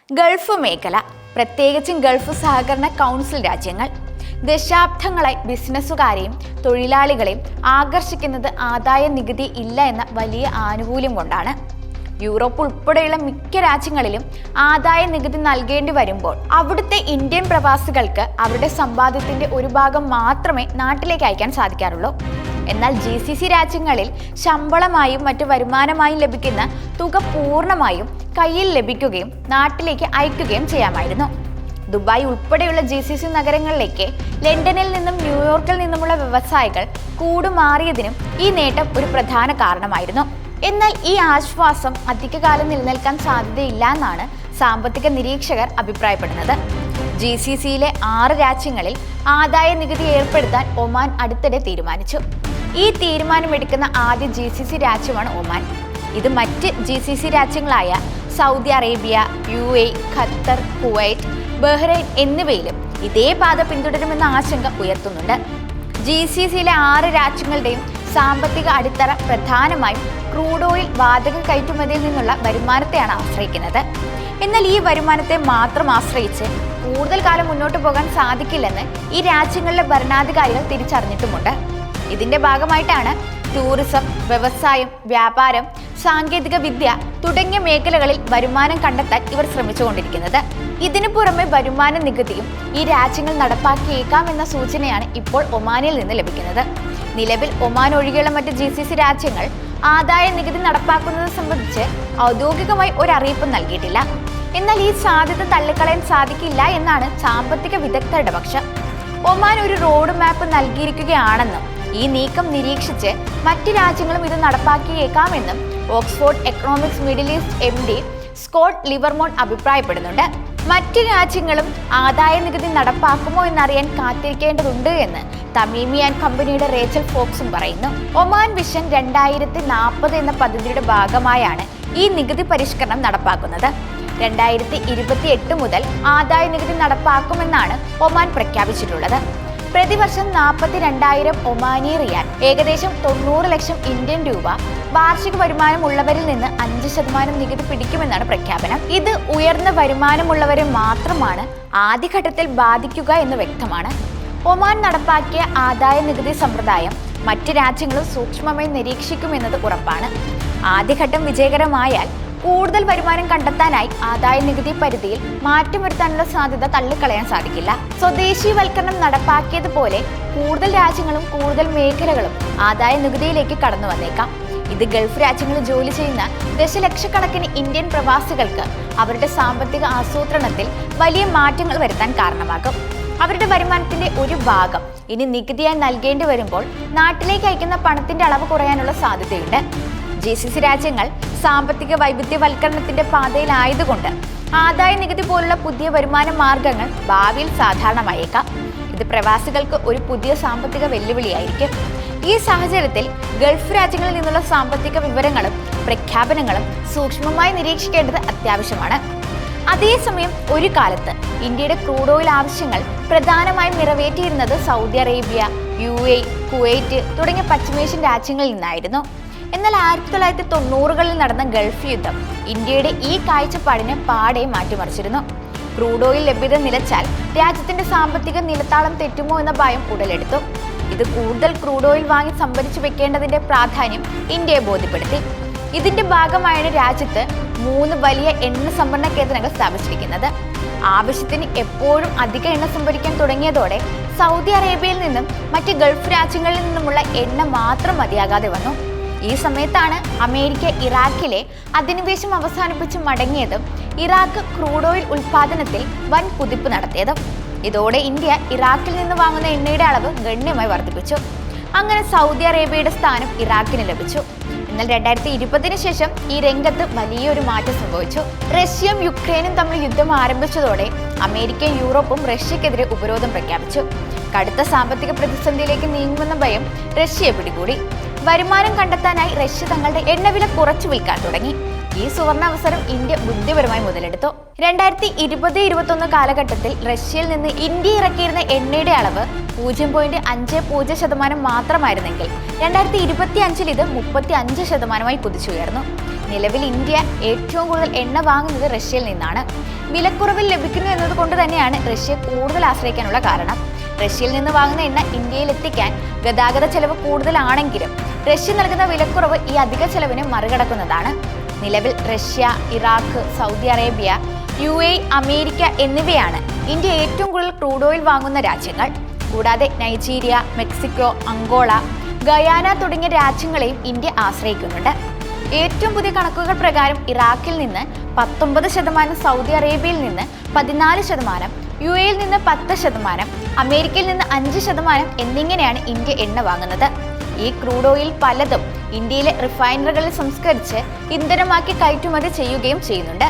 Gulf മേഖല, പ്രത്യേകിച്ചും Gulf സഹകരണ കൗൺസിൽ രാജ്യങ്ങൾ ദശാബ്ദങ്ങളായി ബിസിനസ്സുകാരെയും തൊഴിലാളികളെയും ആകർഷിക്കുന്നത് ആദായ നികുതി ഇല്ല എന്ന വലിയ ആനുകൂല്യം കൊണ്ടാണ്. യൂറോപ്പ് ഉൾപ്പെടെയുള്ള മിക്ക രാജ്യങ്ങളിലും ആദായ നികുതി നൽകേണ്ടി വരുമ്പോൾ അവിടുത്തെ ഇന്ത്യൻ പ്രവാസികൾക്ക് അവരുടെ സമ്പാദ്യത്തിന്റെ ഒരു ഭാഗം മാത്രമേ നാട്ടിലേക്ക് അയക്കാൻ സാധിക്കാറുള്ളൂ. എന്നാൽ GCC രാജ്യങ്ങളിൽ ശമ്പളമായും മറ്റു വരുമാനമായും ലഭിക്കുന്ന തുക പൂർണ്ണമായും കയ്യിൽ ലഭിക്കുകയും നാട്ടിലേക്ക് അയക്കുകയും ചെയ്യാമായിരുന്നു. ദുബായ് ഉൾപ്പെടെയുള്ള GCC നഗരങ്ങളിലേക്ക് ലണ്ടനിൽ നിന്നും ന്യൂയോർക്കിൽ നിന്നുമുള്ള വ്യവസായികൾ കൂടുമാറിയതിനും ഈ നേട്ടം ഒരു പ്രധാന കാരണമായിരുന്നു. എന്നാൽ ഈ ആശ്വാസം അധികകാലം നിലനിൽക്കാൻ സാധ്യതയില്ല എന്നാണ് സാമ്പത്തിക നിരീക്ഷകർ അഭിപ്രായപ്പെടുന്നത്. GCCയിലെ 6 രാജ്യങ്ങളിൽ ആദായ നികുതി ഏർപ്പെടുത്താൻ ഒമാൻ അടുത്തിടെ തീരുമാനിച്ചു. ഈ തീരുമാനമെടുക്കുന്ന ആദ്യ GCC രാജ്യമാണ് ഒമാൻ. ഇത് മറ്റ് GCC രാജ്യങ്ങളായ Saudi Arabia, UAE, Qatar, Kuwait, Bahrain എന്നിവയിലും ഇതേ പാത പിന്തുടരുമെന്ന ആശങ്ക ഉയർത്തുന്നുണ്ട്. GCCയിലെ 6 രാജ്യങ്ങളുടെയും സാമ്പത്തിക അടിത്തറ പ്രധാനമായും ക്രൂഡ് ഓയിൽ വാതക കയറ്റുമതിയിൽ നിന്നുള്ള വരുമാനത്തെയാണ് ആശ്രയിക്കുന്നത്. എന്നാൽ ഈ വരുമാനത്തെ മാത്രം ആശ്രയിച്ച് കൂടുതൽ കാലം മുന്നോട്ട് പോകാൻ സാധിക്കില്ലെന്ന് ഈ രാജ്യങ്ങളിലെ ഭരണാധികാരികൾ തിരിച്ചറിഞ്ഞിട്ടുമുണ്ട്. ഇതിന്റെ ഭാഗമായിട്ടാണ് ടൂറിസം, വ്യവസായം, വ്യാപാരം, സാങ്കേതിക വിദ്യ തുടങ്ങിയ മേഖലകളിൽ വരുമാനം കണ്ടെത്താൻ ഇവർ ശ്രമിച്ചുകൊണ്ടിരിക്കുന്നത്. ഇതിനു പുറമെ വരുമാന നികുതിയും ഈ രാജ്യങ്ങൾ നടപ്പാക്കിയേക്കാം എന്ന സൂചനയാണ് ഇപ്പോൾ ഒമാനിൽ നിന്ന് ലഭിക്കുന്നത്. നിലവിൽ ഒമാൻ ഒഴികെയുള്ള മറ്റ് GCC രാജ്യങ്ങൾ ആദായ നികുതി നടപ്പാക്കുന്നത് സംബന്ധിച്ച് ഔദ്യോഗികമായി ഒരു അറിയിപ്പ് നൽകിയിട്ടില്ല. എന്നാൽ ഈ സാധ്യത തള്ളിക്കളയാൻ സാധിക്കില്ല എന്നാണ് സാമ്പത്തിക വിദഗ്ധരുടെ പക്ഷം. ഒമാൻ ഒരു റോഡ് മാപ്പ് നൽകിയിരിക്കുകയാണെന്നും ഈ നീക്കം നിരീക്ഷിച്ച് മറ്റ് രാജ്യങ്ങളും ഇത് നടപ്പാക്കിയേക്കാമെന്നും Oxford Economics Middle East MD Scott Livermore അഭിപ്രായപ്പെടുന്നുണ്ട്. മറ്റ് രാജ്യങ്ങളും ആദായ നികുതി നടപ്പാക്കുമോ എന്നറിയാൻ കാത്തിരിക്കേണ്ടതുണ്ട് എന്ന് തമീമി ആൻഡ് കമ്പനിയുടെ റേച്ചൽ ഫോക്സും പറയുന്നു. ഒമാൻ വിഷൻ 2040 എന്ന പദ്ധതിയുടെ ഭാഗമായാണ് ഈ നികുതി പരിഷ്കരണം നടപ്പാക്കുന്നത്. 2028 മുതൽ ആദായ നികുതി നടപ്പാക്കുമെന്നാണ് ഒമാൻ പ്രഖ്യാപിച്ചിട്ടുള്ളത്. പ്രതിവർഷം 42,000 ഒമാനി റിയാൽ, ഏകദേശം 90 ലക്ഷം ഇന്ത്യൻ രൂപ വാർഷിക വരുമാനമുള്ളവരിൽ നിന്ന് 5% നികുതി പിടിക്കുമെന്നാണ് പ്രഖ്യാപനം. ഇത് ഉയർന്ന വരുമാനമുള്ളവരെ മാത്രമാണ് ആദ്യഘട്ടത്തിൽ ബാധിക്കുക എന്ന് വ്യക്തമാണ്. ഒമാൻ നടപ്പാക്കിയ ആദായ നികുതി സമ്പ്രദായം മറ്റ് രാജ്യങ്ങളും സൂക്ഷ്മമായി നിരീക്ഷിക്കുമെന്നത് ഉറപ്പാണ്. ആദ്യഘട്ടം വിജയകരമായാൽ കൂടുതൽ വരുമാനം കണ്ടെത്താനായി ആദായ നികുതി പരിധിയിൽ മാറ്റം വരുത്താനുള്ള സാധ്യത തള്ളിക്കളയാൻ സാധിക്കില്ല. സ്വദേശീവൽക്കരണം നടപ്പാക്കിയതുപോലെ കൂടുതൽ രാജ്യങ്ങളും കൂടുതൽ മേഖലകളും ആദായ നികുതിയിലേക്ക് കടന്നു വന്നേക്കാം. ഇത് ഗൾഫ് രാജ്യങ്ങളിൽ ജോലി ചെയ്യുന്ന ദശലക്ഷക്കണക്കിന് ഇന്ത്യൻ പ്രവാസികൾക്ക് അവരുടെ സാമ്പത്തിക ആസൂത്രണത്തിൽ വലിയ മാറ്റങ്ങൾ വരുത്താൻ കാരണമാകും. അവരുടെ വരുമാനത്തിന്റെ ഒരു ഭാഗം ഇനി നികുതിയായി നൽകേണ്ടി വരുമ്പോൾ നാട്ടിലേക്ക് അയക്കുന്ന പണത്തിന്റെ അളവ് കുറയാനുള്ള സാധ്യതയുണ്ട്. GCC രാജ്യങ്ങൾ സാമ്പത്തിക വൈവിധ്യവൽക്കരണത്തിന്റെ പാതയിലായതുകൊണ്ട് ആദായ നികുതി പോലുള്ള പുതിയ വരുമാന മാർഗങ്ങൾ ഭാവിയിൽ സാധാരണമായേക്കാം. ഇത് പ്രവാസികൾക്ക് ഒരു പുതിയ സാമ്പത്തിക വെല്ലുവിളിയായിരിക്കും. ഈ സാഹചര്യത്തിൽ ഗൾഫ് രാജ്യങ്ങളിൽ നിന്നുള്ള സാമ്പത്തിക വിവരങ്ങളും പ്രഖ്യാപനങ്ങളും സൂക്ഷ്മമായി നിരീക്ഷിക്കേണ്ടത് അത്യാവശ്യമാണ്. അതേസമയം ഒരു കാലത്ത് ഇന്ത്യയുടെ ക്രൂഡ് ഓയിൽ ആവശ്യങ്ങൾ പ്രധാനമായും നിറവേറ്റിയിരുന്നത് സൗദി അറേബ്യ, UAE, കുവൈറ്റ് തുടങ്ങിയ പശ്ചിമേഷ്യൻ രാജ്യങ്ങളിൽ നിന്നായിരുന്നു. എന്നാൽ 1990കളിൽ നടന്ന ഗൾഫ് യുദ്ധം ഇന്ത്യയുടെ ഈ കാഴ്ചപ്പാടിനെ പാടെ മാറ്റിമറിച്ചിരുന്നു. ക്രൂഡ് ഓയിൽ ലഭ്യത നിലച്ചാൽ രാജ്യത്തിന്റെ സാമ്പത്തിക നിലത്താളം തെറ്റുമോ എന്ന ഭയം ഉടലെടുത്തു. ഇത് കൂടുതൽ ക്രൂഡ് ഓയിൽ വാങ്ങി സംഭരിച്ചു വെക്കേണ്ടതിന്റെ പ്രാധാന്യം ഇന്ത്യയെ ബോധ്യപ്പെടുത്തി. ഇതിന്റെ ഭാഗമായാണ് രാജ്യത്ത് 3 വലിയ എണ്ണ സംഭരണ കേന്ദ്രങ്ങൾ സ്ഥാപിച്ചിരിക്കുന്നത്. ആവശ്യത്തിന് എപ്പോഴും അധിക എണ്ണ സംഭരിക്കാൻ തുടങ്ങിയതോടെ സൗദി അറേബ്യയിൽ നിന്നും മറ്റ് ഗൾഫ് രാജ്യങ്ങളിൽ നിന്നുമുള്ള എണ്ണ മാത്രം മതിയാകാതെ വന്നു. ഈ സമയത്താണ് അമേരിക്ക ഇറാഖിലെ അധിനിവേശം അവസാനിപ്പിച്ച് മടങ്ങിയതും ഇറാഖ് ക്രൂഡ് ഓയിൽ ഉൽപാദനത്തിൽ വൻ കുതിപ്പ് നടത്തിയതും. ഇതോടെ ഇന്ത്യ ഇറാഖിൽ നിന്ന് വാങ്ങുന്ന എണ്ണയുടെ അളവ് ഗണ്യമായി വർദ്ധിപ്പിച്ചു. അങ്ങനെ സൗദി അറേബ്യയുടെ സ്ഥാനം ഇറാഖിന് ലഭിച്ചു. എന്നാൽ 2020 ശേഷം ഈ രംഗത്ത് വലിയൊരു മാറ്റം സംഭവിച്ചു. റഷ്യയും യുക്രൈനും തമ്മിൽ യുദ്ധം ആരംഭിച്ചതോടെ അമേരിക്കയും യൂറോപ്പും റഷ്യക്കെതിരെ ഉപരോധം പ്രഖ്യാപിച്ചു. കടുത്ത സാമ്പത്തിക പ്രതിസന്ധിയിലേക്ക് നീങ്ങുമെന്ന ഭയം റഷ്യയെ പിടികൂടി. വരുമാനം കണ്ടെത്താനായി റഷ്യ തങ്ങളുടെ എണ്ണവില കുറച്ചു വിൽക്കാൻ തുടങ്ങി. ഈ സുവർണാവസരം ഇന്ത്യ ബുദ്ധിപരമായി മുതലെടുത്തു. 2020-21 കാലഘട്ടത്തിൽ റഷ്യയിൽ നിന്ന് ഇന്ത്യ ഇറക്കിയിരുന്ന എണ്ണയുടെ അളവ് 0.50% മാത്രമായിരുന്നെങ്കിൽ 2025 ഇത് 35% കുതിച്ചുയർന്നു. നിലവിൽ ഇന്ത്യ ഏറ്റവും കൂടുതൽ എണ്ണ വാങ്ങുന്നത് റഷ്യയിൽ നിന്നാണ്. വിലക്കുറവിൽ ലഭിക്കുന്നു എന്നതുകൊണ്ട് തന്നെയാണ് റഷ്യ കൂടുതൽ ആശ്രയിക്കാനുള്ള കാരണം. റഷ്യയിൽ നിന്ന് വാങ്ങുന്ന എണ്ണ ഇന്ത്യയിൽ എത്തിക്കാൻ ഗതാഗത ചെലവ് കൂടുതലാണെങ്കിലും റഷ്യ നൽകുന്ന വിലക്കുറവ് ഈ അധിക ചെലവിനെ മറികടക്കുന്നതാണ്. നിലവിൽ Russia, Iraq, Saudi Arabia, UAE, America എന്നിവയാണ് ഇന്ത്യ ഏറ്റവും കൂടുതൽ ക്രൂഡ് ഓയിൽ വാങ്ങുന്ന രാജ്യങ്ങൾ. കൂടാതെ നൈജീരിയ, മെക്സിക്കോ, അങ്കോള, ഗയാന തുടങ്ങിയ രാജ്യങ്ങളെയും ഇന്ത്യ ആശ്രയിക്കുന്നുണ്ട്. ഏറ്റവും പുതിയ കണക്കുകൾ പ്രകാരം ഇറാഖിൽ നിന്ന് 19%, സൗദി അറേബ്യയിൽ നിന്ന് 14%, UAEയിൽ നിന്ന് 10%, അമേരിക്കയിൽ നിന്ന് 5% എന്നിങ്ങനെയാണ് ഇന്ത്യ എണ്ണ വാങ്ങുന്നത്. ഈ ക്രൂഡ് ഓയിൽ പലതും ഇന്ത്യയിലെ റിഫൈനറികളിൽ സംസ്കരിച്ച് ഇന്ധനമാക്കി കയറ്റുമതി ചെയ്യുകയും ചെയ്യുന്നുണ്ട്.